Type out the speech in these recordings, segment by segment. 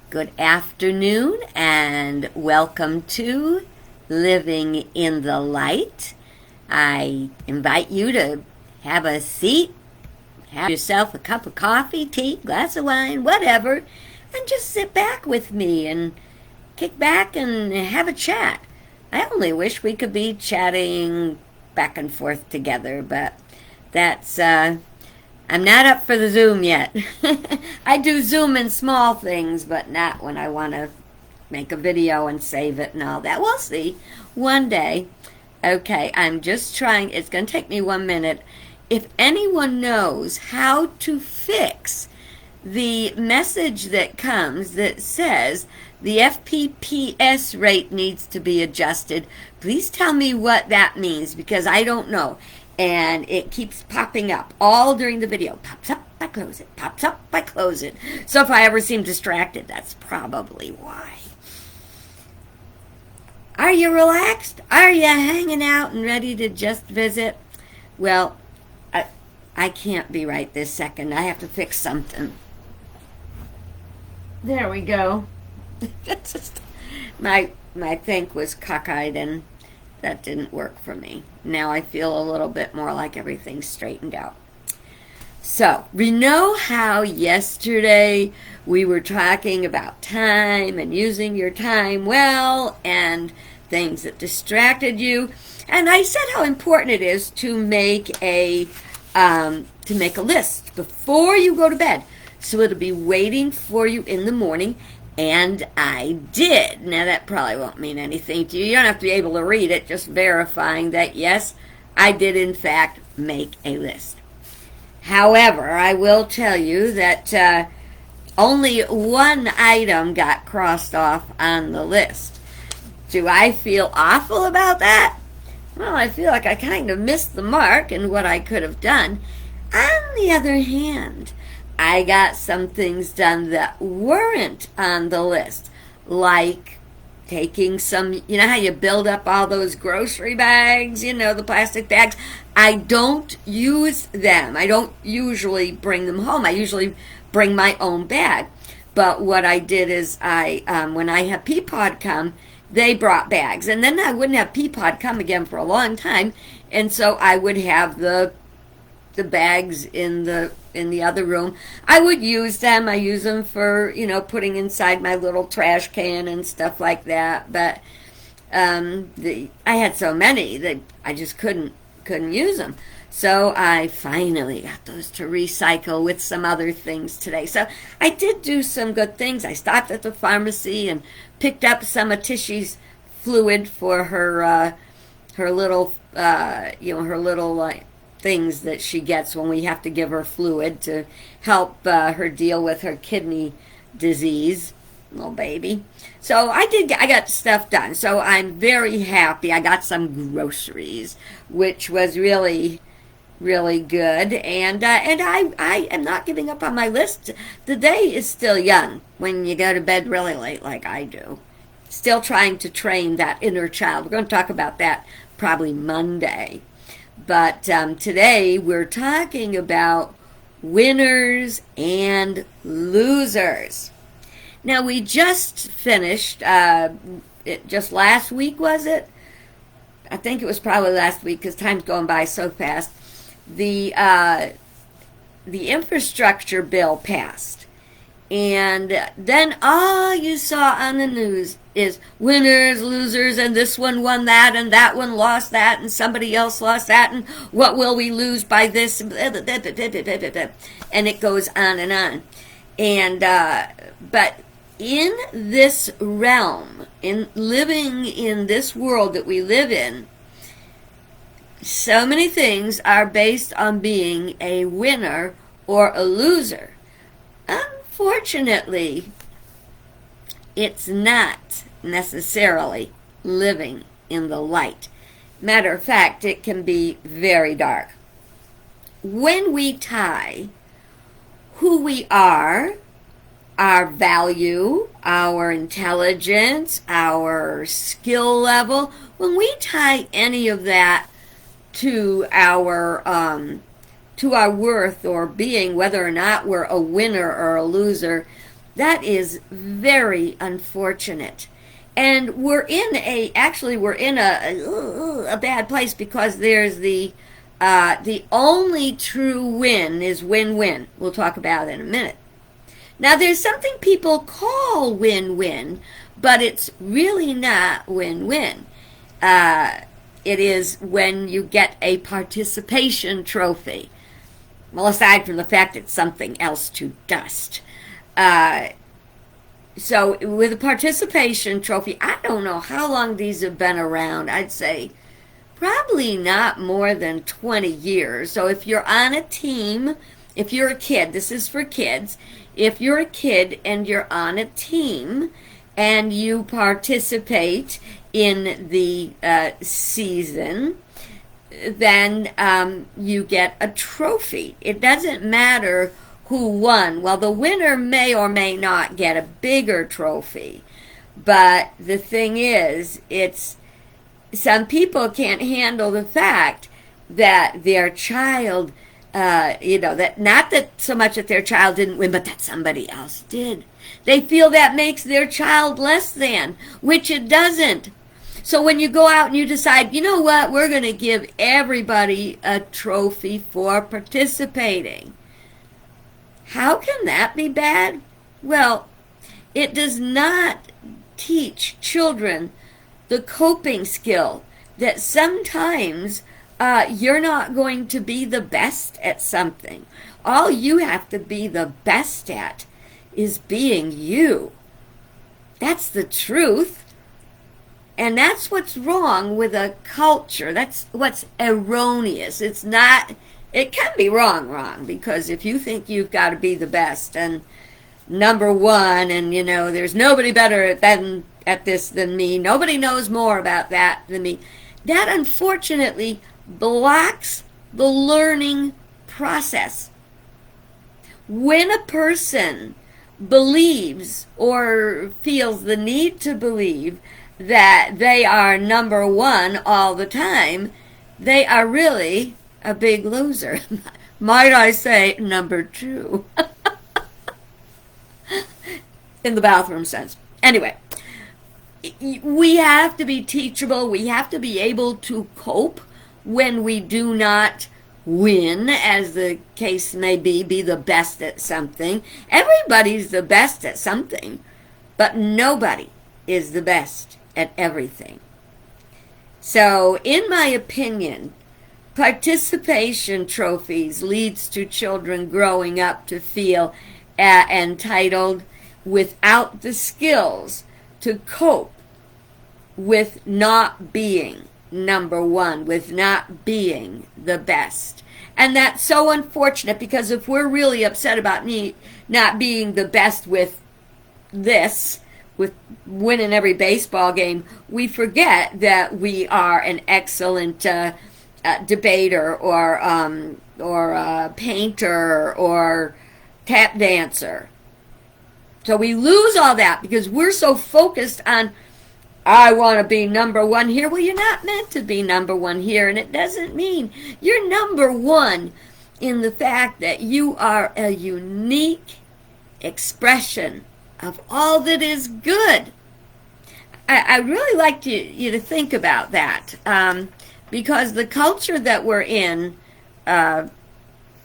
Good afternoon and welcome to Living in the Light. I invite you to have a seat, have yourself a cup of coffee, tea, glass of wine, whatever, and just sit back with me and kick back and have a chat. I only wish we could be chatting back and forth together, but that's I'm not up for the Zoom yet. I do Zoom in small things, but not when I want to make a video and save it and all that. We'll see one day. Okay, I'm just trying. It's going to take me 1 minute. If anyone knows how to fix the message that comes that says the FPPS rate needs to be adjusted, please tell me what that means because I don't know. And it keeps popping up all during the video. Pops up, I close it. Pops up, I close it. So if I ever seem distracted, that's probably why. Are you relaxed? Are you hanging out and ready to just visit? Well, I can't be right this second. I have to fix something. There we go. my thing was cockeyed and that didn't work for me. Now I feel a little bit more like everything's straightened out. So, we know how yesterday we were talking about time and using your time well and things that distracted you. And I said how important it is to make a list before you go to bed. So it'll be waiting for you in the morning. And I did. Now, that probably won't mean anything to you. You don't have to be able to read it, just verifying that, yes, I did, in fact, make a list. However, I will tell you that only one item got crossed off on the list. Do I feel awful about that? Well, I feel like I kind of missed the mark in what I could have done. On the other hand, I got some things done that weren't on the list, like taking some, you know how you build up all those grocery bags, the plastic bags? I don't use them. I don't usually bring them home. I usually bring my own bag. But what I did is when I had Peapod come, they brought bags. And then I wouldn't have Peapod come again for a long time. And so I would have the bags in the other room. I would use them. I use them for, putting inside my little trash can and stuff like that. But I had so many that I just couldn't use them. So I finally got those to recycle with some other things today. So I did do some good things. I stopped at the pharmacy and picked up some of Tishy's fluid for her little things that she gets when we have to give her fluid to help her deal with her kidney disease, little baby. So I got stuff done. So I'm very happy. I got some groceries, which was really, really good. And I am not giving up on my list. The day is still young when you go to bed really late like I do. Still trying to train that inner child. We're going to talk about that probably Monday. But today we're talking about winners and losers. Now, we just finished, just last week, was it? I think it was probably last week because time's going by so fast. The infrastructure bill passed. And then all you saw on the news is winners, losers, and this one won that, and that one lost that, and somebody else lost that, and what will we lose by this? And it goes on and on. And but in this realm, in living in this world that we live in, so many things are based on being a winner or a loser. Unfortunately, it's not necessarily living in the light. Matter of fact, it can be very dark. When we tie who we are, our value, our intelligence, our skill level, when we tie any of that to our worth or being, whether or not we're a winner or a loser, That is very unfortunate. And we're in a bad place because there's the only true win is win-win. We'll talk about it in a minute. Now, there's something people call win-win, but it's really not win-win. It is when you get a participation trophy. Well, aside from the fact it's something else to dust. So with a participation trophy, I don't know how long these have been around. I'd say probably not more than 20 years. So if you're on a team, if you're a kid, this is for kids, if you're a kid and you're on a team and you participate in the season, then you get a trophy. It doesn't matter who won. Well, the winner may or may not get a bigger trophy. But the thing is, some people can't handle the fact that their child, that not that so much that their child didn't win, but that somebody else did. They feel that makes their child less than, which it doesn't. So when you go out and you decide, you know what, we're going to give everybody a trophy for participating. How can that be bad? Well, it does not teach children the coping skill that sometimes you're not going to be the best at something. All you have to be the best at is being you. That's the truth. And that's what's wrong with a culture. That's what's erroneous. It can be wrong, because if you think you've got to be the best and number one, and there's nobody better at this than me, nobody knows more about that than me, that unfortunately blocks the learning process. When a person believes or feels the need to believe that they are number one all the time, they are really a big loser. Might I say number two? In the bathroom sense. Anyway, we have to be teachable. We have to be able to cope when we do not win, as the case may be the best at something. Everybody's the best at something, but nobody is the best at everything. So, in my opinion, participation trophies leads to children growing up to feel entitled without the skills to cope with not being number one, with not being the best. And that's so unfortunate, because if we're really upset about not being the best with this, with winning every baseball game, we forget that we are an excellent debater or painter or tap dancer. So we lose all that because we're so focused on, I want to be number one here. Well, you're not meant to be number one here, and it doesn't mean you're number one in the fact that you are a unique expression of all that is good. I really like you to think about that, because the culture that we're in,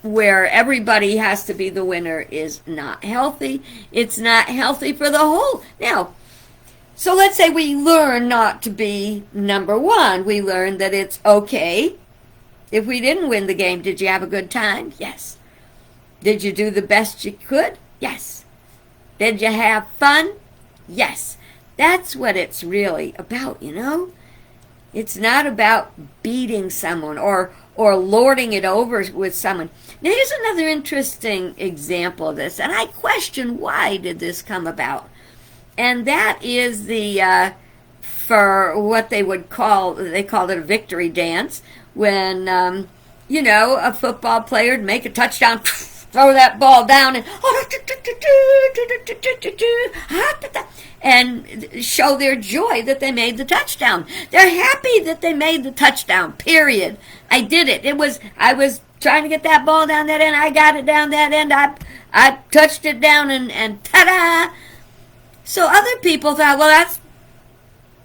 where everybody has to be the winner, is not healthy. It's not healthy for the whole. Now, so let's say we learn not to be number one. We learn that it's okay if we didn't win the game. Did you have a good time? Yes. Did you do the best you could? Yes. Did you have fun? Yes. That's what it's really about, It's not about beating someone or lording it over with someone. Now, here's another interesting example of this, and I question, why did this come about? And that is for what they called it a victory dance, when, a football player would make a touchdown, throw that ball down and show their joy that they made the touchdown. They're happy that they made the touchdown, period. I did it. I was trying to get that ball down that end. I got it down that end. I touched it down and ta-da! So other people thought, well,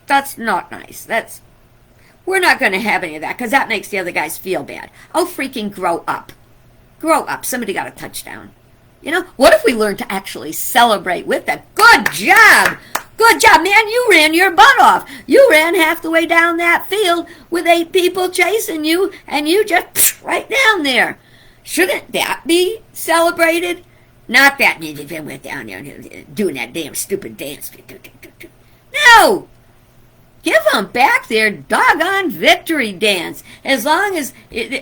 that's not nice. We're not going to have any of that because that makes the other guys feel bad. Oh, freaking grow up. Grow up. Somebody got a touchdown. What if we learned to actually celebrate with them? Good job! Good job, man. You ran your butt off. You ran half the way down that field with 8 people chasing you, and you just right down there. Shouldn't that be celebrated? Not that you went down there doing that damn stupid dance. No! Give them back their doggone victory dance. As long as,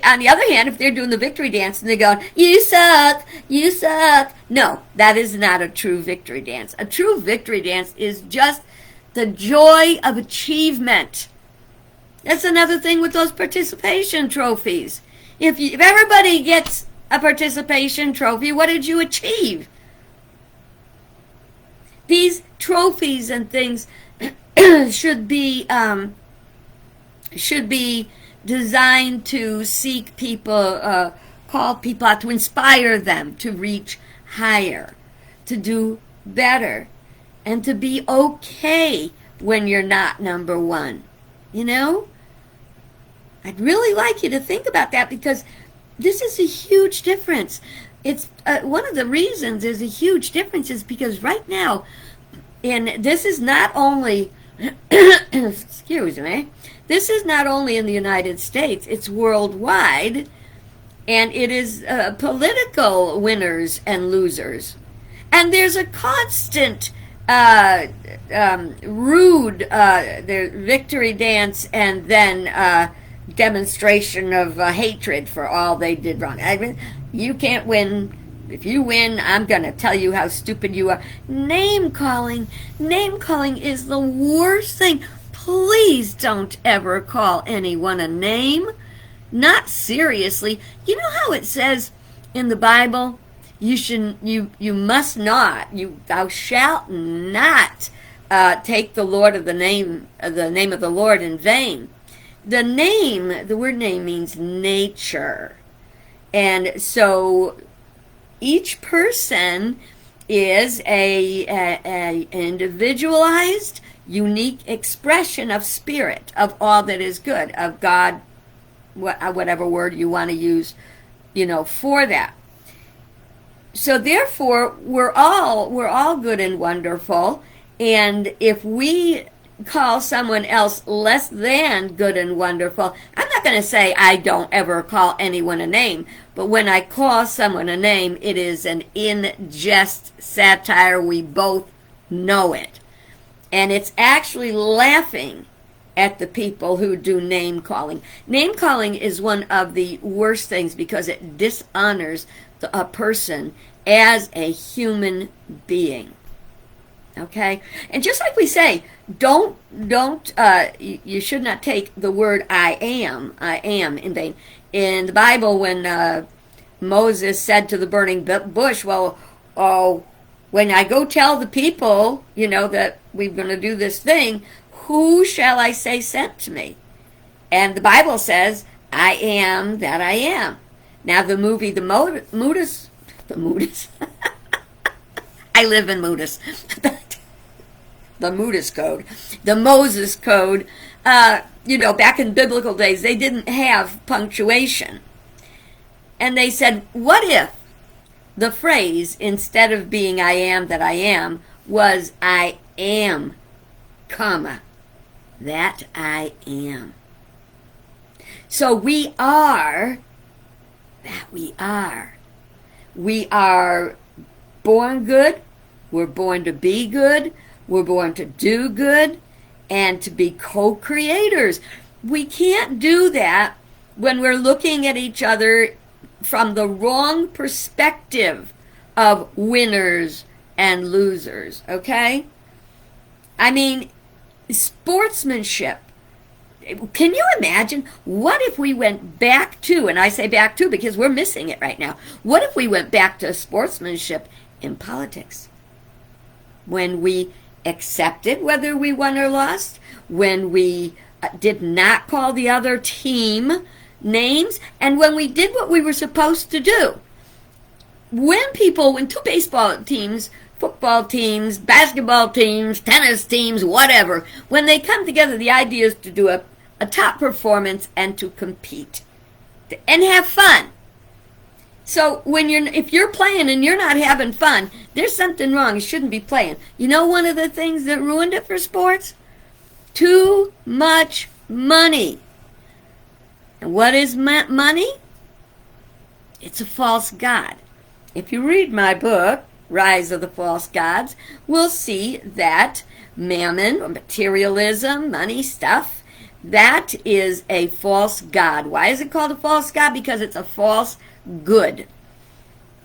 on the other hand, if they're doing the victory dance and they're going, you suck, you suck. No, that is not a true victory dance. A true victory dance is just the joy of achievement. That's another thing with those participation trophies. If everybody gets a participation trophy, what did you achieve? These trophies and things should be designed to seek people, call people out, to inspire them to reach higher, to do better, and to be okay when you're not number one. I'd really like you to think about that because this is a huge difference. It's one of the reasons there's a huge difference is because right now, and this is not only excuse me, this is not only in the United States, it's worldwide, and it is political winners and losers. And there's a constant rude victory dance and then demonstration of hatred for all they did wrong. I mean, you can't win. If you win, I'm going to tell you how stupid you are. Name calling is the worst thing. Please don't ever call anyone a name. Not seriously. You know how it says in the Bible, you must not, thou shalt not take the name of the Lord in vain. The word name means nature. And so each person is a individualized, unique expression of spirit, of all that is good, of God, whatever word you want to use, for that. So therefore, we're all good and wonderful, and if we call someone else less than good and wonderful, I'm not going to say I don't ever call anyone a name, but when I call someone a name, it is an in-jest satire. We both know it. And it's actually laughing at the people who do name calling. Name calling is one of the worst things because it dishonors a person as a human being. Okay? And just like we say, you should not take the word I am in vain. In the Bible, when Moses said to the burning bush, when I go tell the people, that we're going to do this thing, who shall I say sent to me? And the Bible says, I am that I am. Now the movie, the Moodus, I live in Moodus. The Moodus Code, the Moses Code, back in biblical days, they didn't have punctuation. And they said, what if the phrase, instead of being I am that I am, was I am, comma, that I am. So we are that we are. We are born good. We're born to be good. We're born to do good and to be co-creators. We can't do that when we're looking at each other from the wrong perspective of winners and losers, okay? I mean, sportsmanship. Can you imagine? What if we went back to, and I say back to because we're missing it right now, what if we went back to sportsmanship in politics? When we accepted whether we won or lost, when we did not call the other team names and when we did what we were supposed to do. When two baseball teams, football teams, basketball teams, tennis teams, whatever, when they come together, the idea is to do a top performance and to compete and have fun. So if you're playing and you're not having fun, there's something wrong. You shouldn't be playing. You know one of the things that ruined it for sports? Too much money. And what is money? It's a false god. If you read my book, Rise of the False Gods, we'll see that mammon, or materialism, money stuff, that is a false god. Why is it called a false god? Because it's a false good.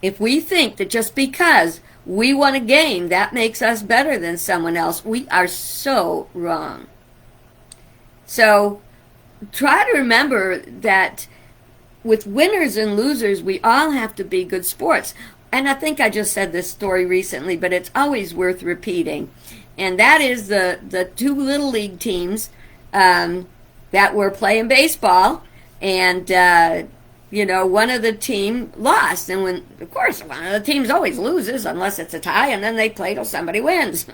If we think that just because we won a game, that makes us better than someone else, we are so wrong. So try to remember that with winners and losers, we all have to be good sports. And I think I just said this story recently, but it's always worth repeating. And that is the two little league teams that were playing baseball, and one of the team lost. And of course, one of the teams always loses unless it's a tie, and then they play till somebody wins.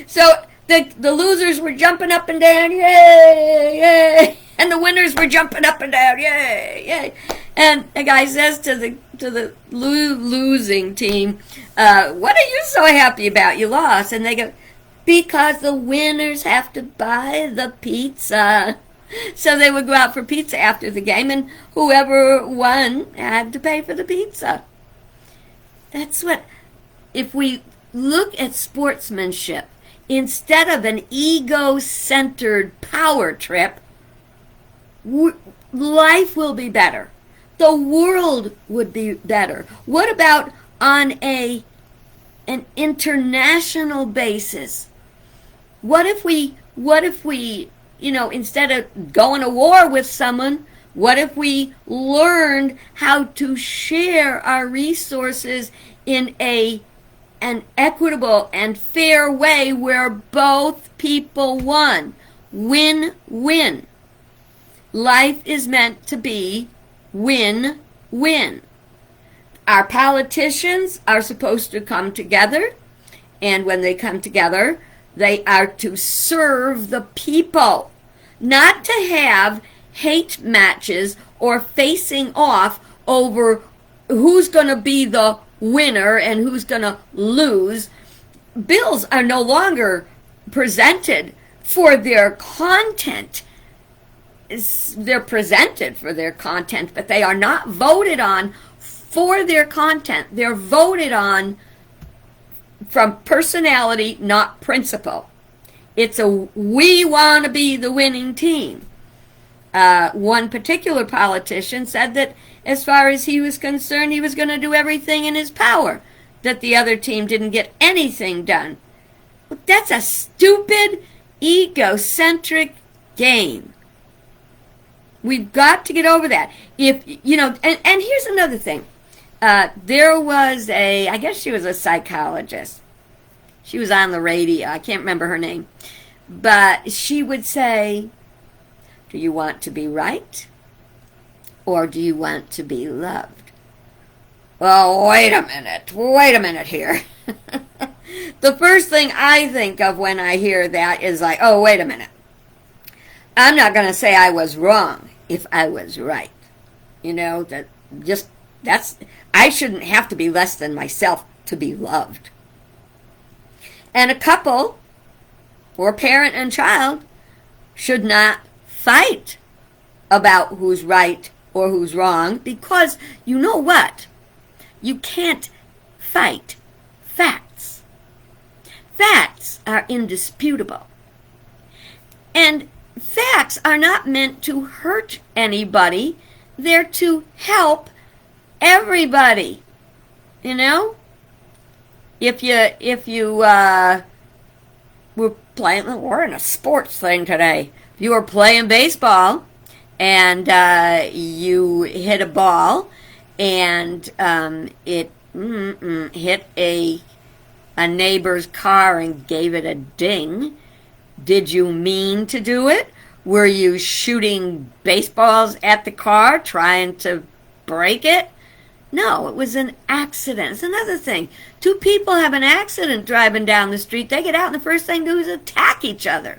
So the losers were jumping up and down, yay, yay, and the winners were jumping up and down, yay, yay. And the guy says to the losing team, "What are you so happy about? You lost." And they go, "Because the winners have to buy the pizza." So they would go out for pizza after the game, and whoever won had to pay for the pizza. That's what, if we look at sportsmanship instead of an ego-centered power trip, life will be better. The world would be better. What about on an international basis? What if we, instead of going to war with someone, what if we learned how to share our resources in an equitable and fair way where both people won? Win-win. Life is meant to be win-win. Our politicians are supposed to come together, and when they come together, they are to serve the people, not to have hate matches or facing off over who's going to be the winner and who's going to lose. Bills are no longer presented for their content. They're presented for their content, but they are not voted on for their content. They're voted on from personality, not principle. It's we want to be the winning team. One particular politician said that as far as he was concerned, he was going to do everything in his power, that the other team didn't get anything done. Well, that's a stupid, egocentric game. We've got to get over that. And here's another thing. There was I guess she was a psychologist. She was on the radio. I can't remember her name. But she would say, do you want to be right? Or do you want to be loved? Well, wait a minute here. The first thing I think of when I hear that is like, oh, wait a minute. I'm not going to say I was wrong if I was right. I shouldn't have to be less than myself to be loved. And a couple, or parent and child, should not fight about who's right or who's wrong, because you know what? You can't fight facts. Facts are indisputable. And facts are not meant to hurt anybody. They're to help everybody. If you we're in a sports thing today. If you were playing baseball and you hit a ball and it hit a neighbor's car and gave it a ding, did you mean to do it? Were you shooting baseballs at the car trying to break it? No, it was an accident. It's another thing. Two people have an accident driving down the street. They get out and the first thing they do is attack each other.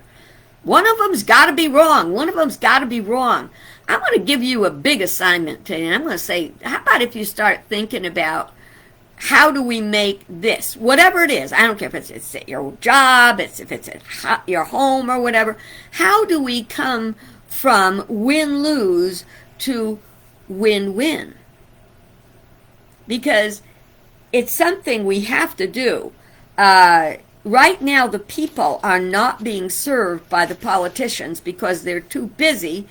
One of them's got to be wrong. One of them's got to be wrong. I'm going to give you a big assignment today. I'm going to say, how about if you start thinking about how do we make this, whatever it is, I don't care if it's at your job, if it's at your home or whatever, how do we come from win-lose to win-win? Because it's something we have to do. Right now, the people are not being served by the politicians because they're too busy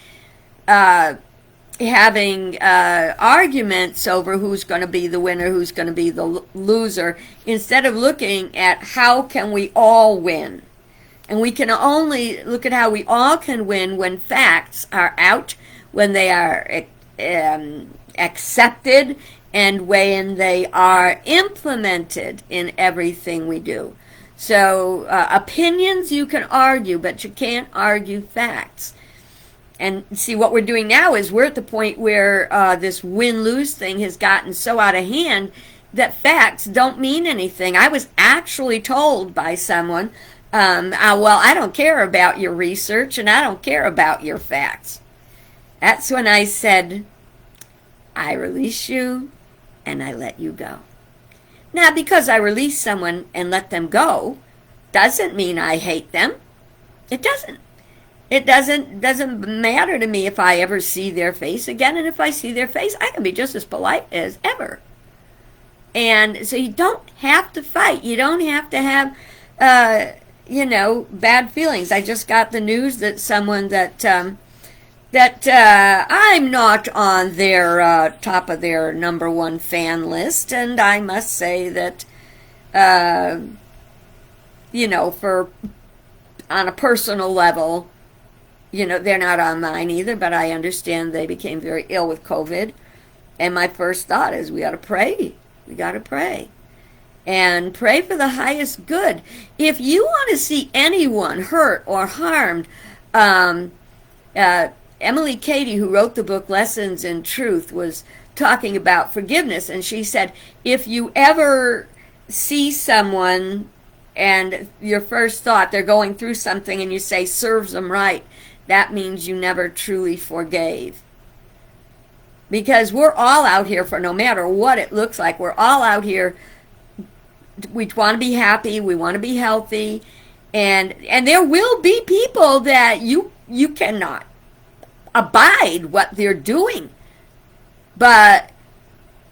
having arguments over who's going to be the winner, who's going to be the loser, instead of looking at how can we all win. And we can only look at how we all can win when facts are out, when they are accepted, and when they are implemented in everything we do. So opinions you can argue, but you can't argue facts. And see, what we're doing now is we're at the point where this win-lose thing has gotten so out of hand that facts don't mean anything. I was actually told by someone, well, I don't care about your research and I don't care about your facts. That's when I said, I release you and I let you go. Now, because I release someone and let them go doesn't mean I hate them. It doesn't. It doesn't matter to me if I ever see their face again, and if I see their face, I can be just as polite as ever. And so you don't have to fight. You don't have to have, bad feelings. I just got the news that someone that I'm not on their top of their number one fan list, and I must say that, for on a personal level, they're not on mine either, but I understand they became very ill with COVID. And my first thought is we ought to pray. We got to pray. And pray for the highest good. If you want to see anyone hurt or harmed, Emily Cady, who wrote the book Lessons in Truth, was talking about forgiveness. And she said, if you ever see someone and your first thought, they're going through something, and you say, serves them right, that means you never truly forgave. Because we're all out here for, no matter what it looks like, we're all out here, we want to be happy, we want to be healthy, and there will be people that you cannot abide what they're doing. But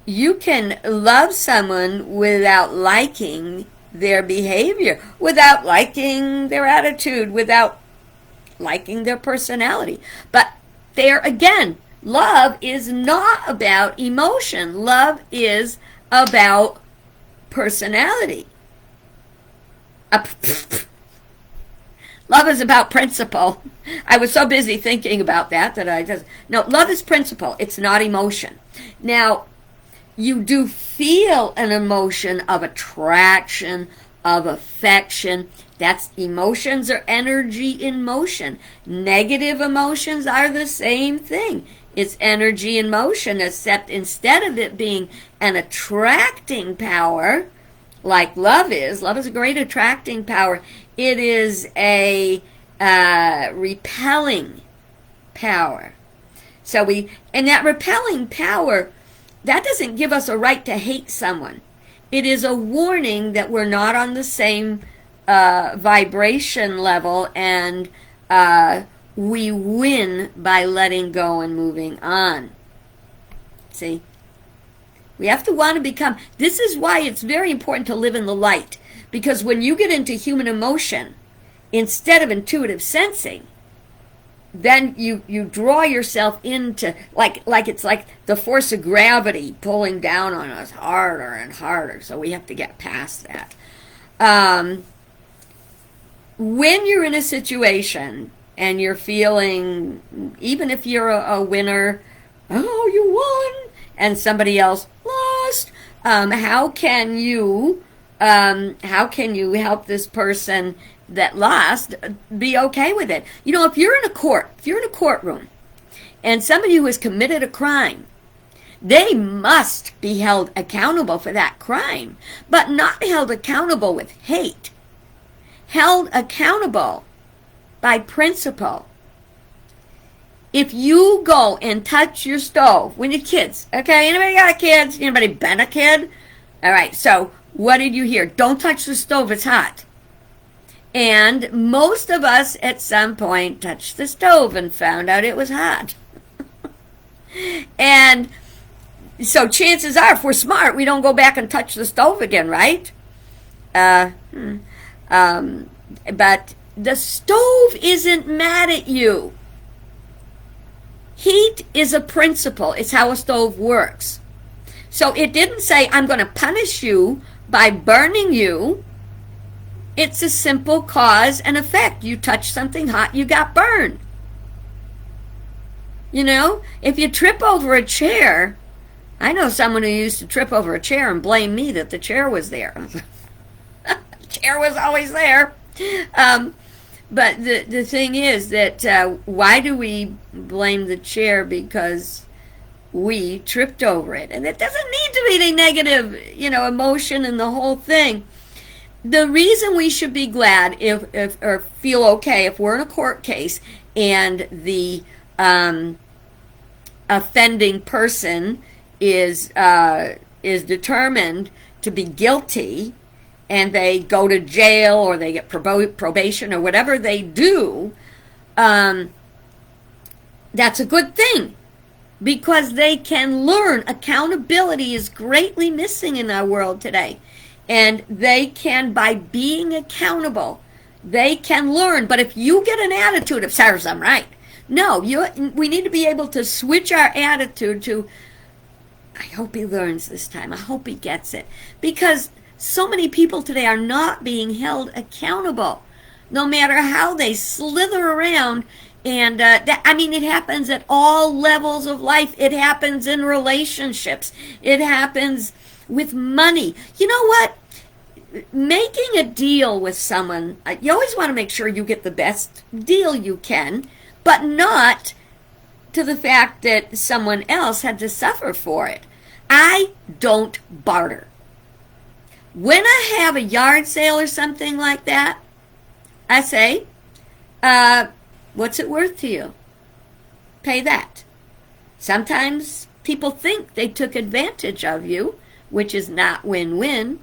you can love someone without liking their behavior, without liking their attitude, without liking their personality. But there again, love is not about emotion. Love is about personality. Love is about principle. I was so busy thinking about that I just... No, love is principle. It's not emotion. Now, you do feel an emotion of attraction, of affection. That's emotions or energy in motion. Negative emotions are the same thing. It's energy in motion, except instead of it being an attracting power, like love is a great attracting power, it is a repelling power. And that repelling power, that doesn't give us a right to hate someone. It is a warning that we're not on the same vibration level, and we win by letting go and moving on. See? We have to want to become... This is why it's very important to live in the light. Because when you get into human emotion, instead of intuitive sensing, then you draw yourself into... Like it's like the force of gravity pulling down on us harder and harder. So we have to get past that. When you're in a situation and you're feeling, even if you're a winner, oh, you won, and somebody else lost, how can you help this person that lost be okay with it. You know, if you're in a courtroom, and somebody who has committed a crime, they must be held accountable for that crime, but not held accountable with hate. Held accountable by principle. If you go and touch your stove when your kids, okay, anybody got kids? Anybody been a kid? All right, so what did you hear? Don't touch the stove, it's hot. And most of us at some point touched the stove and found out it was hot. And so chances are, if we're smart, we don't go back and touch the stove again, right? But the stove isn't mad at you. Heat is a principle. It's how a stove works. So it didn't say, I'm going to punish you by burning you. It's a simple cause and effect. You touch something hot, you got burned. You know, if you trip over a chair, I know someone who used to trip over a chair and blame me that the chair was there. The chair was always there. But the thing is that why do we blame the chair? Because we tripped over it. And it doesn't need to be any negative, emotion in the whole thing. The reason we should be glad or feel okay if we're in a court case and the offending person is determined to be guilty, and they go to jail or they get probation or whatever they do, that's a good thing, because they can learn. Accountability is greatly missing in our world today. And they can, by being accountable, they can learn. But if you get an attitude of serves them right, no, we need to be able to switch our attitude to, I hope he learns this time. I hope he gets it. Because so many people today are not being held accountable, no matter how they slither around. And it happens at all levels of life. It happens in relationships. It happens with money. You know what? Making a deal with someone, you always want to make sure you get the best deal you can, but not to the fact that someone else had to suffer for it. I don't barter. When I have a yard sale or something like that, I say, what's it worth to you? Pay that. Sometimes people think they took advantage of you, which is not win-win.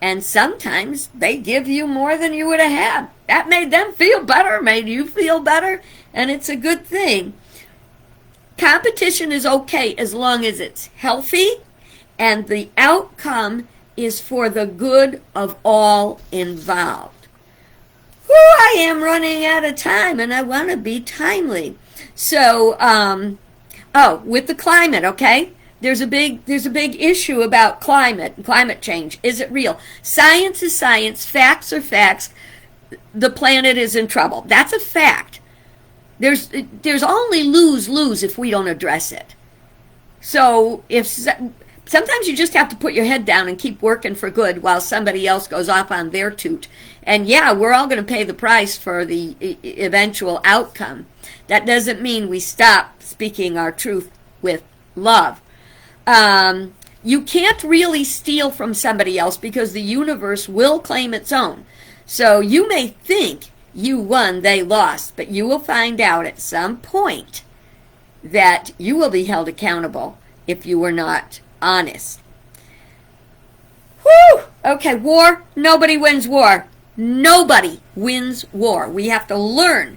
And sometimes they give you more than you would have had. That made them feel better, made you feel better, and it's a good thing. Competition is okay as long as it's healthy and the outcome is for the good of all involved. Whew, I am running out of time, and I want to be timely. So, with the climate, okay? There's a big issue about climate change. Is it real? Science is science. Facts are facts. The planet is in trouble. That's a fact. There's only lose if we don't address it. So sometimes you just have to put your head down and keep working for good while somebody else goes off on their toot. And yeah, we're all going to pay the price for the eventual outcome. That doesn't mean we stop speaking our truth with love. You can't really steal from somebody else because the universe will claim its own. So you may think you won, they lost, but you will find out at some point that you will be held accountable if you were not honest. Whew! Okay, war. Nobody wins war. Nobody wins war. We have to learn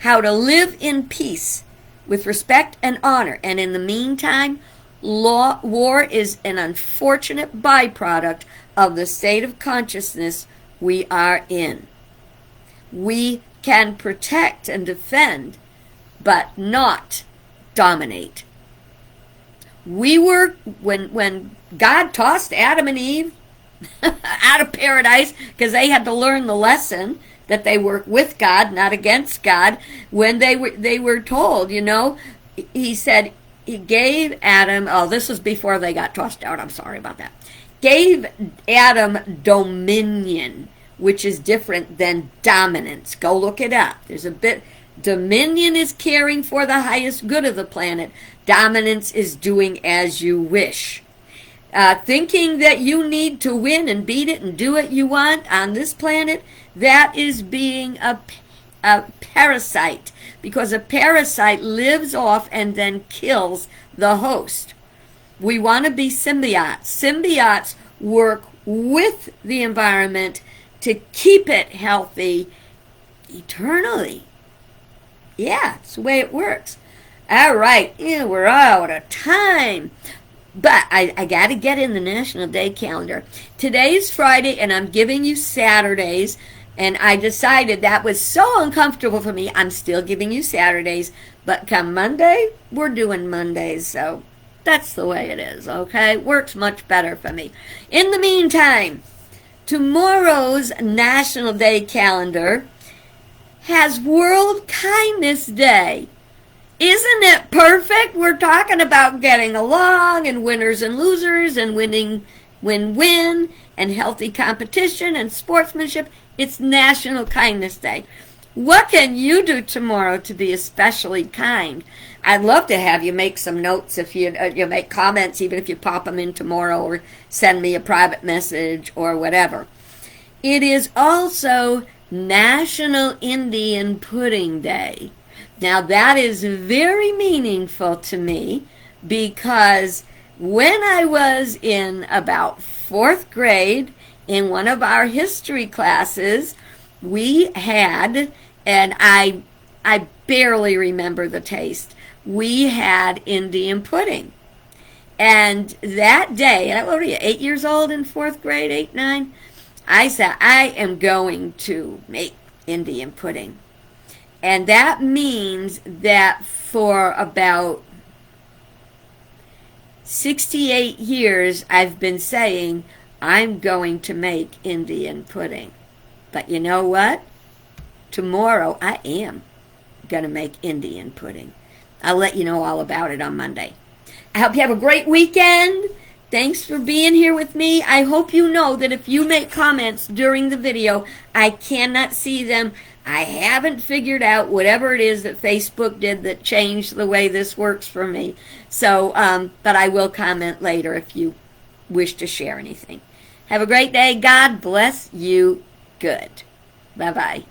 how to live in peace with respect and honor. And in the meantime, war is an unfortunate byproduct of the state of consciousness we are in. We can protect and defend, but not dominate. We were, when God tossed Adam and Eve out of paradise, because they had to learn the lesson that they were with God, not against God, when they were told, he said, he gave Adam, this was before they got tossed out, I'm sorry about that, gave Adam dominion. which is different than dominance. Go look it up. Dominion is caring for the highest good of the planet. Dominance is doing as you wish. Thinking that you need to win and beat it and do what you want on this planet, that is being a parasite. Because a parasite lives off and then kills the host. We want to be symbiotes. Symbiotes work with the environment to keep it healthy eternally. Yeah, it's the way it works. All right, yeah, we're out of time. But I got to get in the National Day calendar. Today's Friday, and I'm giving you Saturdays. And I decided that was so uncomfortable for me. I'm still giving you Saturdays. But come Monday, we're doing Mondays. So that's the way it is, okay? Works much better for me. In the meantime, tomorrow's National Day calendar has World Kindness Day. Isn't it perfect? We're talking about getting along and winners and losers and winning, win-win and healthy competition and sportsmanship. It's National Kindness Day. What can you do tomorrow to be especially kind? I'd love to have you make some notes if you make comments, even if you pop them in tomorrow or send me a private message or whatever. It is also National Indian Pudding Day. Now that is very meaningful to me because when I was in about 4th grade in one of our history classes, we had, and I barely remember the taste, we had Indian pudding. And that day, what were you, 8 years old in 4th grade, 8, 9? I said, I am going to make Indian pudding. And that means that for about 68 years, I've been saying, I'm going to make Indian pudding. But you know what? Tomorrow, I am going to make Indian pudding. I'll let you know all about it on Monday. I hope you have a great weekend. Thanks for being here with me. I hope you know that if you make comments during the video, I cannot see them. I haven't figured out whatever it is that Facebook did that changed the way this works for me. So, but I will comment later if you wish to share anything. Have a great day. God bless you. Good. Bye-bye.